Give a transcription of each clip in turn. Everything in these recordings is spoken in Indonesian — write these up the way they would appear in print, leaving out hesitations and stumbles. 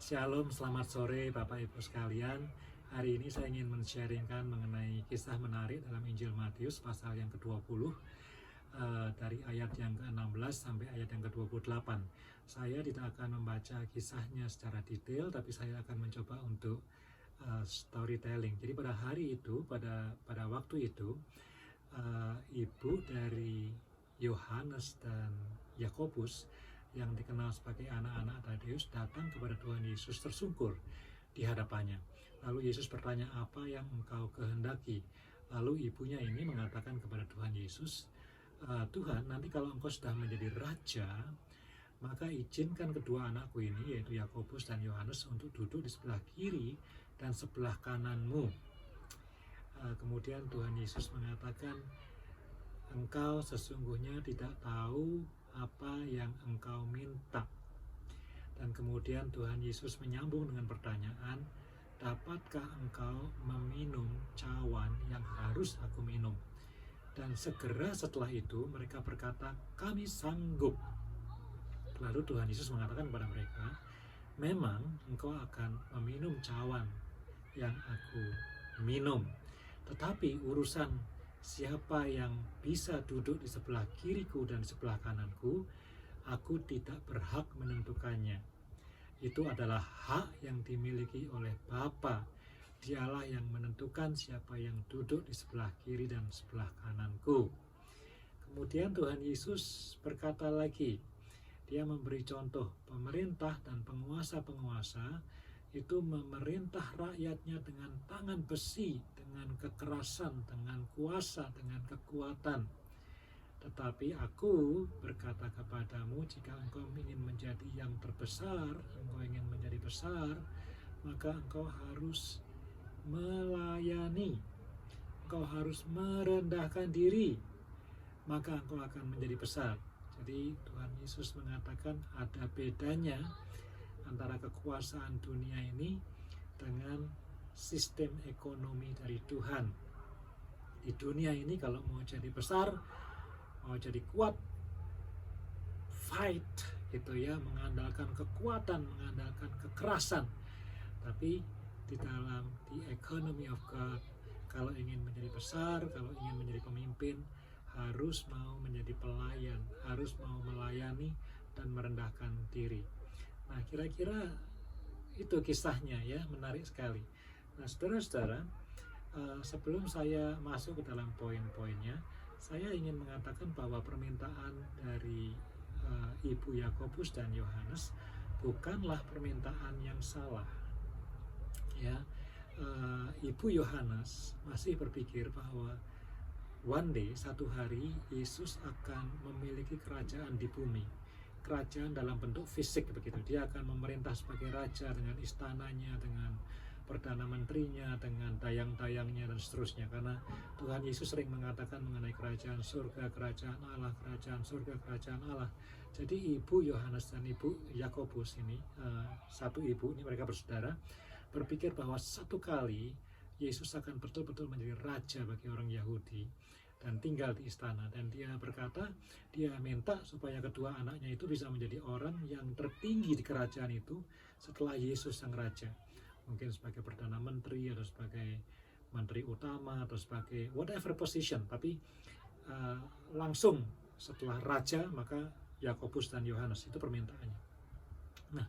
Shalom, selamat sore Bapak Ibu sekalian. Hari ini saya ingin men-sharingkan mengenai kisah menarik dalam Injil Matius pasal yang ke-20 dari ayat yang ke-16 sampai ayat yang ke-28. Saya tidak akan membaca kisahnya secara detail, tapi saya akan mencoba untuk storytelling. Jadi pada hari itu, pada waktu itu, ibu dari Yohanes dan Yakobus yang dikenal sebagai anak-anak Tadeus datang kepada Tuhan Yesus tersungkur di hadapannya. Lalu Yesus bertanya, apa yang engkau kehendaki? Lalu ibunya ini mengatakan kepada Tuhan Yesus, Tuhan, nanti kalau engkau sudah menjadi raja, maka izinkan kedua anakku ini, yaitu Yakobus dan Yohanes, untuk duduk di sebelah kiri dan sebelah kananmu. Kemudian Tuhan Yesus mengatakan, engkau sesungguhnya tidak tahu apa yang engkau minta. Dan kemudian Tuhan Yesus menyambung dengan pertanyaan, dapatkah engkau meminum cawan yang harus aku minum? Dan segera setelah itu mereka berkata, kami sanggup. Lalu Tuhan Yesus mengatakan kepada mereka, memang engkau akan meminum cawan yang aku minum. Tetapi urusan siapa yang bisa duduk di sebelah kiriku dan di sebelah kananku, aku tidak berhak menentukannya. Itu adalah hak yang dimiliki oleh Bapa. Dialah yang menentukan siapa yang duduk di sebelah kiri dan sebelah kananku. Kemudian Tuhan Yesus berkata lagi, dia memberi contoh pemerintah dan penguasa-penguasa itu memerintah rakyatnya dengan tangan besi, dengan kekerasan, dengan kuasa, dengan kekuatan. Tetapi aku berkata kepadamu, jika engkau ingin menjadi yang terbesar, engkau ingin menjadi besar, maka engkau harus melayani, engkau harus merendahkan diri, maka engkau akan menjadi besar. Jadi Tuhan Yesus mengatakan ada bedanya antara kekuasaan dunia ini dengan sistem ekonomi dari Tuhan. Di dunia ini kalau mau jadi besar, mau jadi kuat, fight gitu ya, mengandalkan kekuatan, mengandalkan kekerasan. Tapi di dalam the economy of God, kalau ingin menjadi besar, kalau ingin menjadi pemimpin, harus mau menjadi pelayan, harus mau melayani dan merendahkan diri. Nah, kira-kira itu kisahnya ya, menarik sekali. Nah, saudara-saudara, sebelum saya masuk ke dalam poin-poinnya, saya ingin mengatakan bahwa permintaan dari Ibu Yakobus dan Yohanes bukanlah permintaan yang salah. Ya, Ibu Yohanes masih berpikir bahwa one day, satu hari, Yesus akan memiliki kerajaan di bumi. Kerajaan dalam bentuk fisik begitu. Dia akan memerintah sebagai raja dengan istananya, dengan perdana menterinya, dengan dayang-dayangnya dan seterusnya. Karena Tuhan Yesus sering mengatakan mengenai kerajaan surga, kerajaan Allah, kerajaan surga, kerajaan Allah. Jadi Ibu Yohanes dan Ibu Yakobus ini, satu ibu, ini mereka bersaudara, berpikir bahwa satu kali Yesus akan betul-betul menjadi raja bagi orang Yahudi dan tinggal di istana. Dan dia berkata, dia minta supaya kedua anaknya itu bisa menjadi orang yang tertinggi di kerajaan itu setelah Yesus sang raja. Mungkin sebagai perdana menteri atau sebagai menteri utama atau sebagai whatever position. Tapi langsung setelah raja, maka Yakobus dan Yohanes, itu permintaannya. Nah,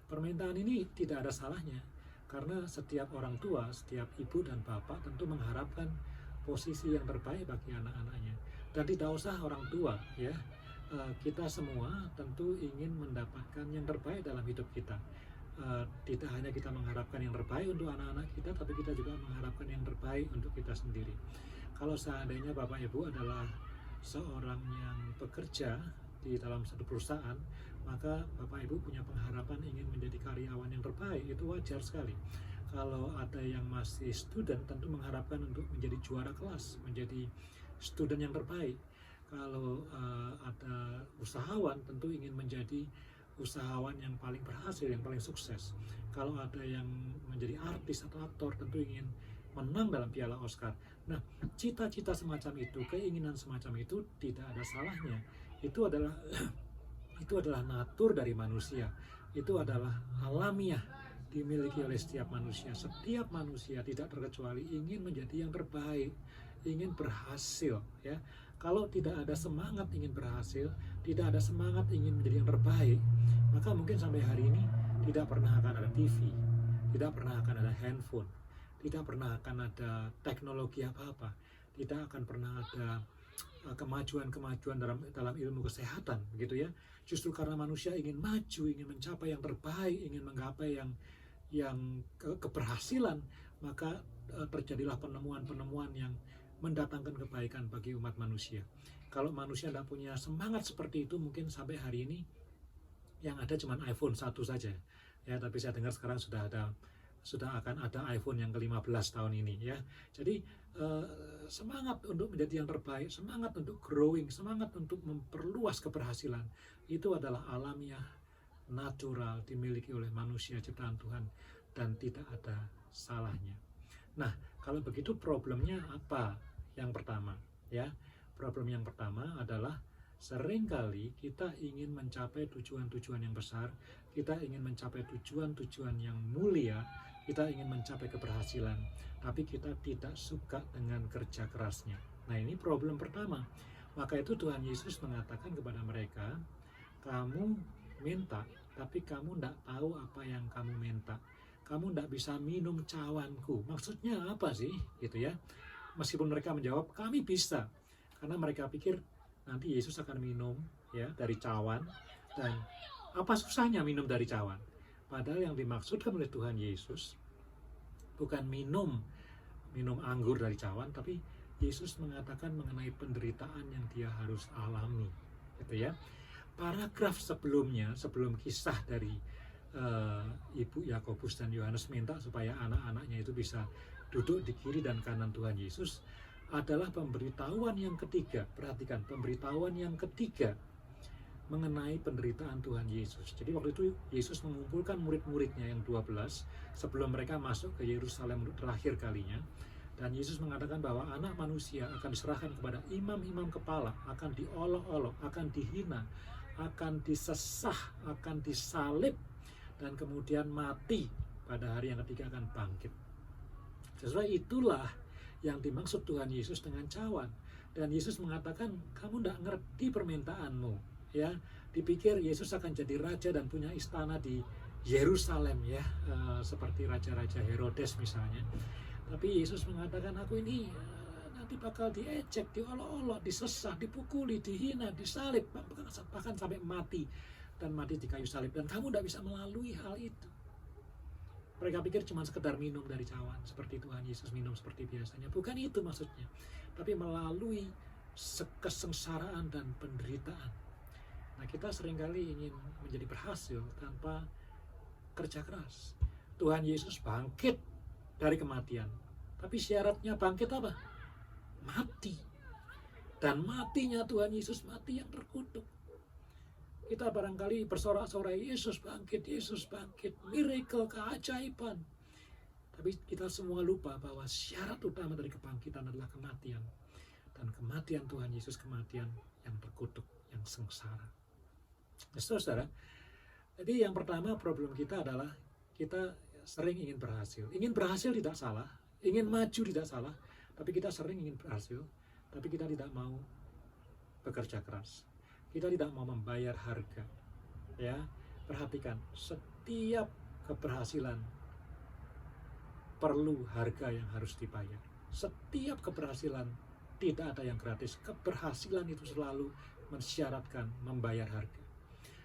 permintaan ini tidak ada salahnya, karena setiap orang tua, setiap ibu dan bapak tentu mengharapkan posisi yang terbaik bagi anak-anaknya. Dan tidak usah orang tua ya, kita semua tentu ingin mendapatkan yang terbaik dalam hidup kita. Tidak hanya kita mengharapkan yang terbaik untuk anak-anak kita, tapi kita juga mengharapkan yang terbaik untuk kita sendiri. Kalau seandainya Bapak Ibu adalah seorang yang bekerja di dalam satu perusahaan, maka Bapak Ibu punya pengharapan ingin menjadi karyawan yang terbaik, itu wajar sekali. Kalau ada yang masih student, tentu mengharapkan untuk menjadi juara kelas, menjadi student yang terbaik. Kalau ada usahawan, tentu ingin menjadi usahawan yang paling berhasil, yang paling sukses. Kalau ada yang menjadi artis atau aktor, tentu ingin menang dalam piala Oscar. Nah, cita-cita semacam itu, keinginan semacam itu tidak ada salahnya. Itu adalah natur dari manusia. Itu adalah alamiah dimiliki oleh setiap manusia. Setiap manusia tidak terkecuali ingin menjadi yang terbaik, ingin berhasil, ya. Kalau tidak ada semangat ingin berhasil, tidak ada semangat ingin menjadi yang terbaik, maka mungkin sampai hari ini tidak pernah akan ada TV, tidak pernah akan ada handphone, tidak pernah akan ada teknologi apa-apa, tidak akan pernah ada kemajuan-kemajuan dalam ilmu kesehatan, begitu ya. Justru karena manusia ingin maju, ingin mencapai yang terbaik, ingin menggapai yang keberhasilan, maka terjadilah penemuan-penemuan yang mendatangkan kebaikan bagi umat manusia. Kalau manusia tidak punya semangat seperti itu, mungkin sampai hari ini yang ada cuma iPhone 1 saja, ya. Tapi saya dengar sekarang sudah akan ada iPhone yang ke-15 tahun ini, ya. Jadi semangat untuk menjadi yang terbaik, semangat untuk growing, semangat untuk memperluas keberhasilan, itu adalah alamiah, natural, dimiliki oleh manusia ciptaan Tuhan, dan tidak ada salahnya. Nah, kalau begitu problemnya apa? Yang pertama, ya, problem yang pertama adalah seringkali kita ingin mencapai tujuan-tujuan yang besar, kita ingin mencapai tujuan-tujuan yang mulia, kita ingin mencapai keberhasilan, tapi kita tidak suka dengan kerja kerasnya. Nah, ini problem pertama. Maka itu Tuhan Yesus mengatakan kepada mereka, kamu minta, tapi kamu tidak tahu apa yang kamu minta. Kamu tidak bisa minum cawanku. Maksudnya apa sih? Gitu ya. Meskipun mereka menjawab, kami bisa. Karena mereka pikir nanti Yesus akan minum, ya, dari cawan. Dan apa susahnya minum dari cawan? Padahal yang dimaksudkan oleh Tuhan Yesus bukan minum anggur dari cawan, tapi Yesus mengatakan mengenai penderitaan yang dia harus alami, gitu ya. Paragraf sebelumnya, sebelum kisah dari Ibu Yakobus dan Yohanes minta supaya anak-anaknya itu bisa duduk di kiri dan kanan Tuhan Yesus, adalah pemberitahuan yang ketiga. Perhatikan, pemberitahuan yang ketiga mengenai penderitaan Tuhan Yesus. Jadi waktu itu Yesus mengumpulkan murid-muridnya yang 12 sebelum mereka masuk ke Yerusalem untuk terakhir kalinya. Dan Yesus mengatakan bahwa anak manusia akan diserahkan kepada imam-imam kepala, akan diolok-olok, akan dihina, akan disesah, akan disalib, dan kemudian mati, pada hari yang ketiga akan bangkit. Sesuai itulah yang dimaksud Tuhan Yesus dengan cawan. Dan Yesus mengatakan, kamu tidak ngerti permintaanmu, ya. Dipikir Yesus akan jadi raja dan punya istana di Yerusalem, ya, seperti raja-raja Herodes misalnya. Tapi Yesus mengatakan, aku ini nanti bakal diejek, diolok-olok, disesah, dipukuli, dihina, disalib, bahkan sampai mati, dan mati di kayu salib. Dan kamu tidak bisa melalui hal itu. Mereka pikir cuma sekedar minum dari cawan, seperti Tuhan Yesus minum seperti biasanya. Bukan itu maksudnya. Tapi melalui kesengsaraan dan penderitaan. Nah, kita seringkali ingin menjadi berhasil tanpa kerja keras. Tuhan Yesus bangkit dari kematian. Tapi syaratnya bangkit apa? Mati. Dan matinya Tuhan Yesus mati yang terkutuk. Kita barangkali bersorak-sorai, Yesus bangkit, miracle, keajaiban. Tapi kita semua lupa bahwa syarat utama dari kebangkitan adalah kematian. Dan kematian Tuhan Yesus, kematian yang terkutuk, yang sengsara. Nah, saudara, jadi yang pertama problem kita adalah kita sering ingin berhasil. Ingin berhasil tidak salah, ingin maju tidak salah, tapi kita sering ingin berhasil, tapi kita tidak mau bekerja keras. Kita tidak mau membayar harga. Ya, perhatikan, setiap keberhasilan perlu harga yang harus dibayar. Setiap keberhasilan tidak ada yang gratis. Keberhasilan itu selalu mensyaratkan membayar harga.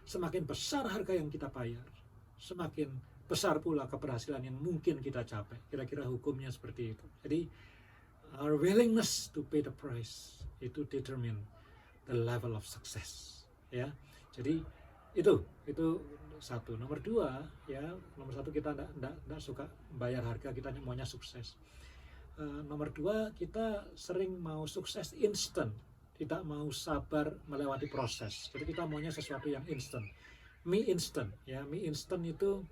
Semakin besar harga yang kita bayar, semakin besar pula keberhasilan yang mungkin kita capai. Kira-kira hukumnya seperti itu. Jadi, our willingness to pay the price itu determine the level of success, ya. Jadi itu satu. Nomor dua, ya, nomor satu kita tidak suka bayar harga, kita maunya sukses. Nomor dua, kita sering mau sukses instan, tidak mau sabar melewati proses. Jadi kita maunya sesuatu yang instan, mie instan, ya. Mie instan itu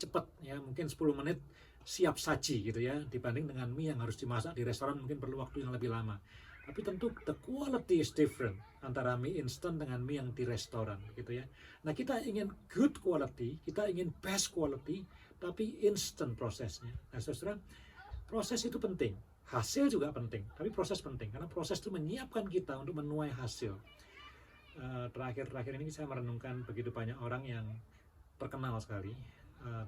cepat, ya, mungkin 10 menit siap saji gitu ya, dibanding dengan mie yang harus dimasak di restoran mungkin perlu waktu yang lebih lama. Tapi tentu the quality is different antara mie instan dengan mie yang di restoran gitu ya. Nah, kita ingin good quality, kita ingin best quality, tapi instant prosesnya. Nah, saudara, proses itu penting, hasil juga penting, tapi proses penting karena proses itu menyiapkan kita untuk menuai hasil. Terakhir ini saya merenungkan begitu banyak orang yang terkenal sekali,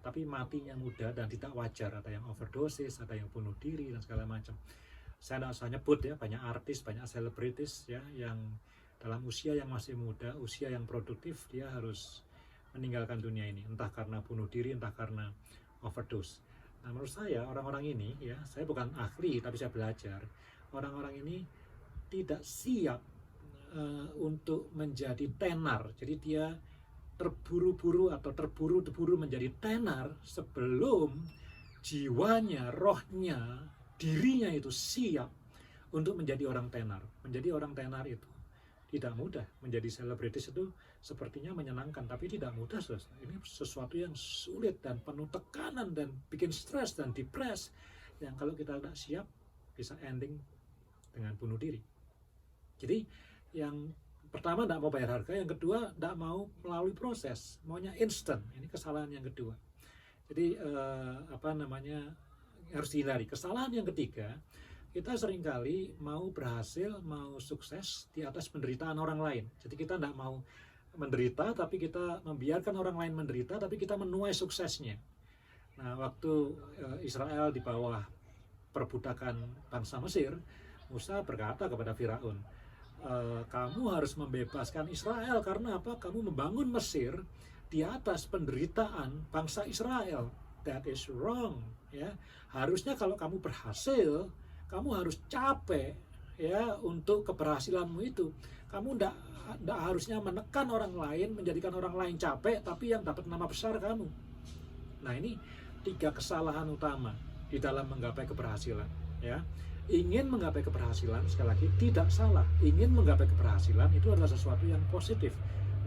tapi matinya muda dan tidak wajar. Ada yang overdosis, ada yang bunuh diri dan segala macam. Saya tidak usah nyebut ya, banyak artis, banyak selebritis ya yang dalam usia yang masih muda, usia yang produktif, dia harus meninggalkan dunia ini, entah karena bunuh diri, entah karena overdose. Nah, menurut saya orang-orang ini ya, saya bukan ahli tapi saya belajar, orang-orang ini tidak siap untuk menjadi tenar. Jadi dia terburu-buru atau terburu-buru menjadi tenar sebelum jiwanya, rohnya, dirinya itu siap untuk menjadi orang tenar. Menjadi orang tenar itu tidak mudah. Menjadi selebritis itu sepertinya menyenangkan, tapi tidak mudah. Ini sesuatu yang sulit dan penuh tekanan dan bikin stres dan depres, yang kalau kita tidak siap bisa ending dengan bunuh diri. Jadi yang pertama tidak mau bayar harga, yang kedua tidak mau melalui proses, maunya instant. Ini kesalahan yang kedua. Jadi harus dihindari. Kesalahan yang ketiga, kita seringkali mau berhasil, mau sukses di atas penderitaan orang lain. Jadi kita tidak mau menderita, tapi kita membiarkan orang lain menderita, tapi kita menuai suksesnya. Nah, waktu Israel di bawah perbudakan bangsa Mesir, Musa berkata kepada Firaun, kamu harus membebaskan Israel karena apa? Kamu membangun Mesir di atas penderitaan bangsa Israel. That is wrong, ya. Harusnya kalau kamu berhasil, kamu harus capek ya untuk keberhasilanmu itu. Kamu tidak harusnya menekan orang lain, menjadikan orang lain capek, tapi yang dapat nama besar kamu. Nah, ini 3 kesalahan utama di dalam menggapai keberhasilan, ya. Ingin menggapai keberhasilan, sekali lagi tidak salah. Ingin menggapai keberhasilan itu adalah sesuatu yang positif,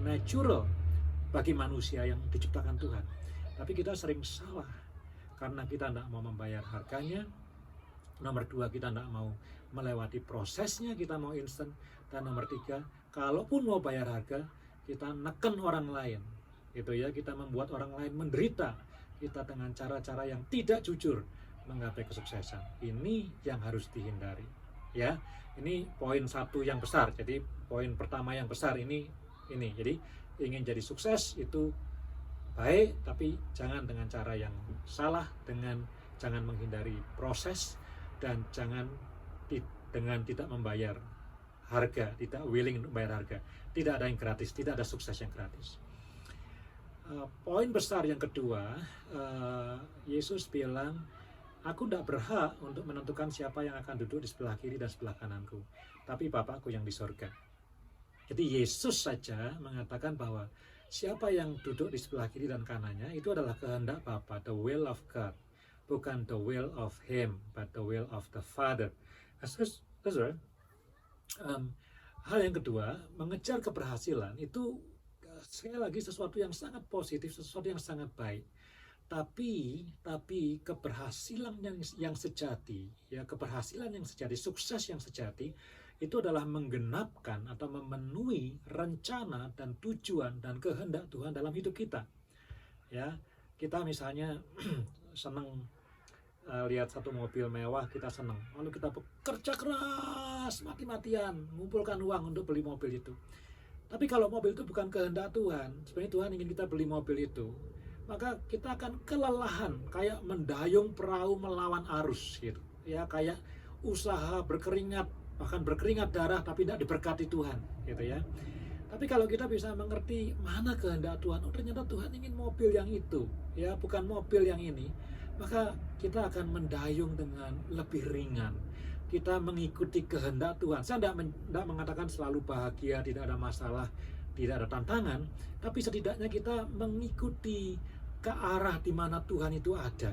natural bagi manusia yang diciptakan Tuhan. Tapi kita sering salah karena kita tidak mau membayar harganya. Nomor 2, kita tidak mau melewati prosesnya, kita mau instan. Dan nomor 3, kalaupun mau bayar harga, kita neken orang lain, gitu ya. Kita membuat orang lain menderita, kita dengan cara-cara yang tidak jujur menggapai kesuksesan. Ini yang harus dihindari, ya. Ini poin 1 yang besar. Jadi poin pertama yang besar ini. Jadi ingin jadi sukses itu baik, tapi jangan dengan cara yang salah, jangan menghindari proses, dan jangan dengan tidak membayar harga, tidak willing untuk bayar harga. Tidak ada yang gratis, tidak ada sukses yang gratis. Poin besar yang kedua, Yesus bilang, aku tidak berhak untuk menentukan siapa yang akan duduk di sebelah kiri dan sebelah kananku, tapi Bapakku yang di sorga. Jadi Yesus saja mengatakan bahwa siapa yang duduk di sebelah kiri dan kanannya itu adalah kehendak Bapa, the will of God. Bukan the will of Him, but the will of the Father. Hal yang kedua, mengejar keberhasilan itu sekali lagi sesuatu yang sangat positif, sesuatu yang sangat baik. Tapi keberhasilan yang sejati, ya, keberhasilan yang sejati, sukses yang sejati itu adalah menggenapkan atau memenuhi rencana dan tujuan dan kehendak Tuhan dalam hidup kita. Ya, kita misalnya senang lihat satu mobil mewah, kita senang. Lalu kita bekerja keras, mati-matian, mengumpulkan uang untuk beli mobil itu. Tapi kalau mobil itu bukan kehendak Tuhan, sebenarnya Tuhan ingin kita beli mobil itu, maka kita akan kelelahan, kayak mendayung perahu melawan arus gitu. Ya, kayak usaha berkeringat, bahkan berkeringat darah tapi tidak diberkati Tuhan, gitu ya. Tapi kalau kita bisa mengerti mana kehendak Tuhan, oh ternyata Tuhan ingin mobil yang itu, ya, bukan mobil yang ini, maka kita akan mendayung dengan lebih ringan. Kita mengikuti kehendak Tuhan. Saya tidak mengatakan selalu bahagia, tidak ada masalah, tidak ada tantangan, tapi setidaknya kita mengikuti ke arah di mana Tuhan itu ada.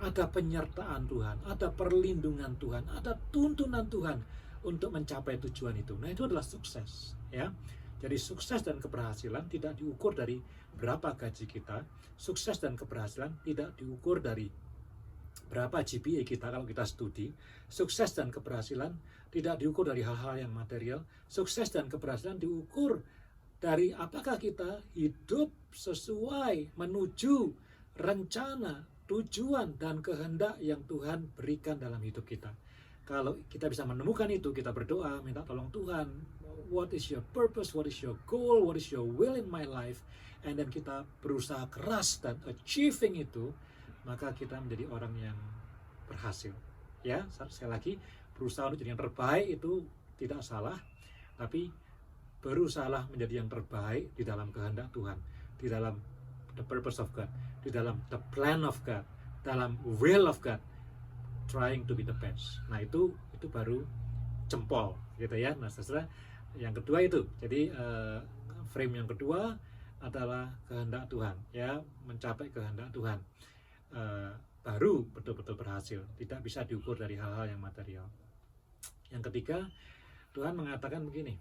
Ada penyertaan Tuhan, ada perlindungan Tuhan, ada tuntunan Tuhan untuk mencapai tujuan itu. Nah, itu adalah sukses, ya. Jadi sukses dan keberhasilan tidak diukur dari berapa gaji kita. Sukses dan keberhasilan tidak diukur dari berapa GPA kita kalau kita studi. Sukses dan keberhasilan tidak diukur dari hal-hal yang material. Sukses dan keberhasilan diukur dari apakah kita hidup sesuai menuju rencana, tujuan, dan kehendak yang Tuhan berikan dalam hidup kita. Kalau kita bisa menemukan itu, kita berdoa, minta tolong Tuhan, what is your purpose, what is your goal, what is your will in my life, and then kita berusaha keras dan achieving itu, maka kita menjadi orang yang berhasil. Ya, sekali lagi, berusaha untuk jadi yang terbaik itu tidak salah, tapi berusahalah menjadi yang terbaik di dalam kehendak Tuhan, di dalam the purpose of God, di dalam the plan of God, dalam will of God, trying to be the best. Nah itu baru jempol gitu ya. Nah setelah yang kedua itu, jadi frame yang kedua adalah kehendak Tuhan, ya, mencapai kehendak Tuhan, baru betul-betul berhasil. Tidak bisa diukur dari hal-hal yang material. Yang ketiga, Tuhan mengatakan begini,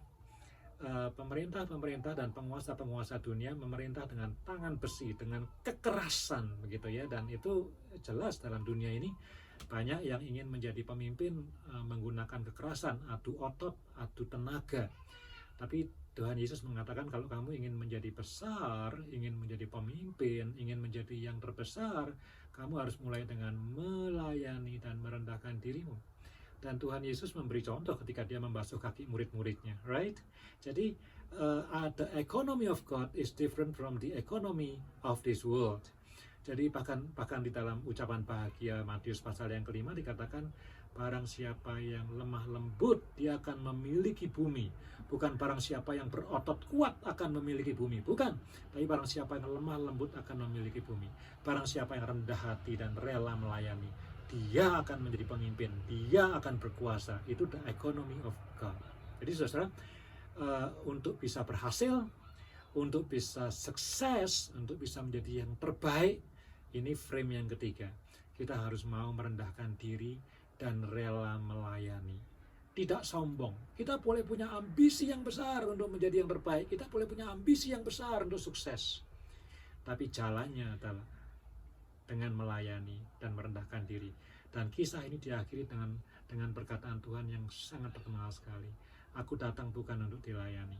pemerintah-pemerintah dan penguasa-penguasa dunia memerintah dengan tangan besi, dengan kekerasan begitu ya, dan itu jelas dalam dunia ini banyak yang ingin menjadi pemimpin menggunakan kekerasan, adu otot, adu tenaga. Tapi Tuhan Yesus mengatakan kalau kamu ingin menjadi besar, ingin menjadi pemimpin, ingin menjadi yang terbesar, kamu harus mulai dengan melayani dan merendahkan dirimu. Dan Tuhan Yesus memberi contoh ketika dia membasuh kaki murid-muridnya, right? Jadi the economy of God is different from the economy of this world. Jadi bahkan di dalam ucapan bahagia Matius pasal yang kelima dikatakan, barang siapa yang lemah lembut dia akan memiliki bumi. Bukan barang siapa yang berotot kuat akan memiliki bumi, bukan. Tapi barang siapa yang lemah lembut akan memiliki bumi. Barang siapa yang rendah hati dan rela melayani, dia akan menjadi pemimpin, dia akan berkuasa. Itu the economy of God. Jadi saudara, untuk bisa berhasil, untuk bisa sukses, untuk bisa menjadi yang terbaik, ini frame yang ketiga. Kita harus mau merendahkan diri dan rela melayani. Tidak sombong. Kita boleh punya ambisi yang besar untuk menjadi yang terbaik. Kita boleh punya ambisi yang besar untuk sukses. Tapi jalannya adalah dengan melayani dan merendahkan diri. Dan kisah ini diakhiri dengan perkataan Tuhan yang sangat terkenal sekali. Aku datang bukan untuk dilayani,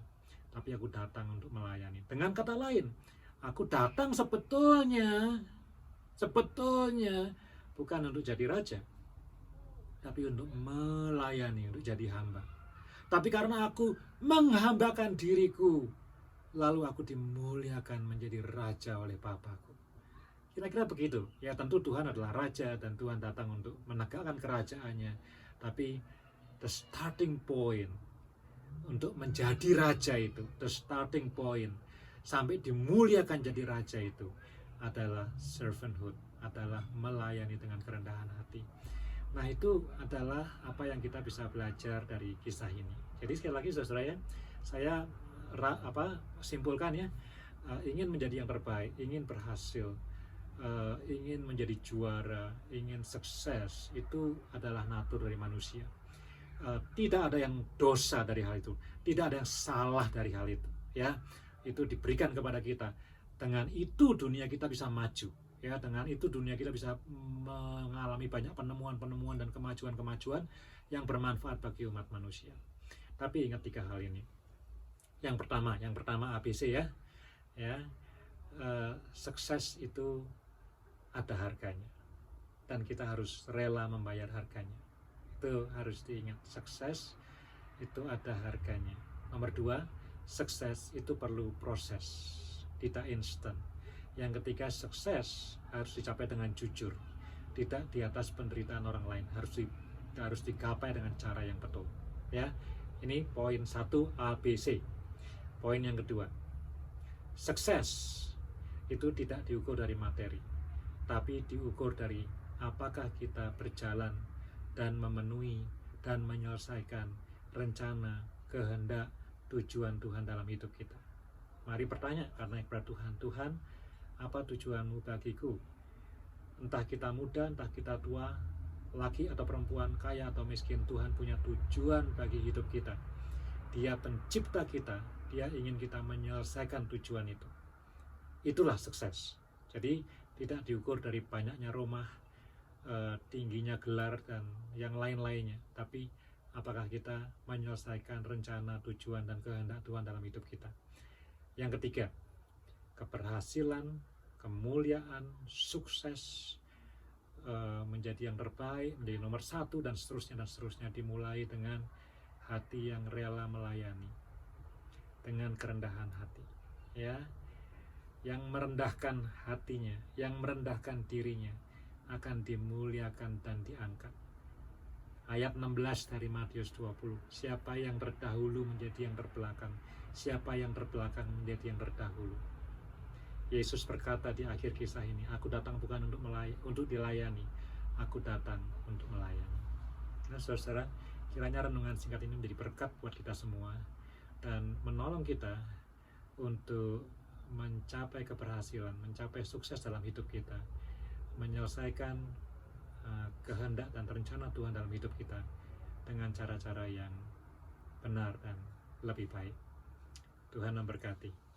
tapi aku datang untuk melayani. Dengan kata lain, aku datang sebetulnya bukan untuk jadi raja, tapi untuk melayani, untuk jadi hamba. Tapi karena aku menghambakan diriku, lalu aku dimuliakan menjadi raja oleh Bapakku. Kira-kira begitu. Ya tentu Tuhan adalah raja dan Tuhan datang untuk menegakkan kerajaannya. Tapi the starting point untuk menjadi raja itu, the starting point sampai dimuliakan jadi raja itu adalah servanthood, adalah melayani dengan kerendahan hati. Nah itu adalah apa yang kita bisa belajar dari kisah ini. Jadi sekali lagi saudara ya, saya simpulkan ya, ingin menjadi yang terbaik, ingin berhasil, ingin menjadi juara, ingin sukses, itu adalah natur dari manusia. Tidak ada yang dosa dari hal itu, tidak ada yang salah dari hal itu, ya. Itu diberikan kepada kita. Dengan itu dunia kita bisa maju, ya. Dengan itu dunia kita bisa mengalami banyak penemuan-penemuan dan kemajuan-kemajuan yang bermanfaat bagi umat manusia. Tapi ingat 3 hal ini. Yang pertama ABC ya, sukses itu ada harganya dan kita harus rela membayar harganya. Itu harus diingat, sukses itu ada harganya. Nomor 2, sukses itu perlu proses, tidak instan. Yang ketiga, sukses harus dicapai dengan jujur, tidak di atas penderitaan orang lain, harus digapai dengan cara yang betul, ya. Ini poin 1 ABC. Poin yang kedua, sukses itu tidak diukur dari materi, tapi diukur dari apakah kita berjalan dan memenuhi dan menyelesaikan rencana, kehendak, tujuan Tuhan dalam hidup kita. Mari bertanya karena kepada Tuhan, Tuhan, apa tujuanmu bagiku? Entah kita muda, entah kita tua, laki atau perempuan, kaya atau miskin, Tuhan punya tujuan bagi hidup kita. Dia pencipta kita, Dia ingin kita menyelesaikan tujuan itu. Itulah sukses. Jadi tidak diukur dari banyaknya rumah, tingginya gelar dan yang lain-lainnya, tapi apakah kita menyelesaikan rencana, tujuan dan kehendak Tuhan dalam hidup kita. Yang ketiga, keberhasilan kemuliaan, sukses, menjadi yang terbaik, menjadi nomor satu, dan seterusnya dimulai dengan hati yang rela melayani, dengan kerendahan hati, ya, yang merendahkan hatinya, yang merendahkan dirinya akan dimuliakan dan diangkat. Ayat 16 dari Matius 20, siapa yang terdahulu menjadi yang terbelakang, siapa yang terbelakang menjadi yang terdahulu. Yesus berkata di akhir kisah ini, aku datang bukan untuk dilayani, aku datang untuk melayani. Nah, saudara, kiranya renungan singkat ini menjadi berkat buat kita semua dan menolong kita untuk mencapai keberhasilan, mencapai sukses dalam hidup kita, menyelesaikan kehendak dan rencana Tuhan dalam hidup kita dengan cara-cara yang benar dan lebih baik. Tuhan memberkati.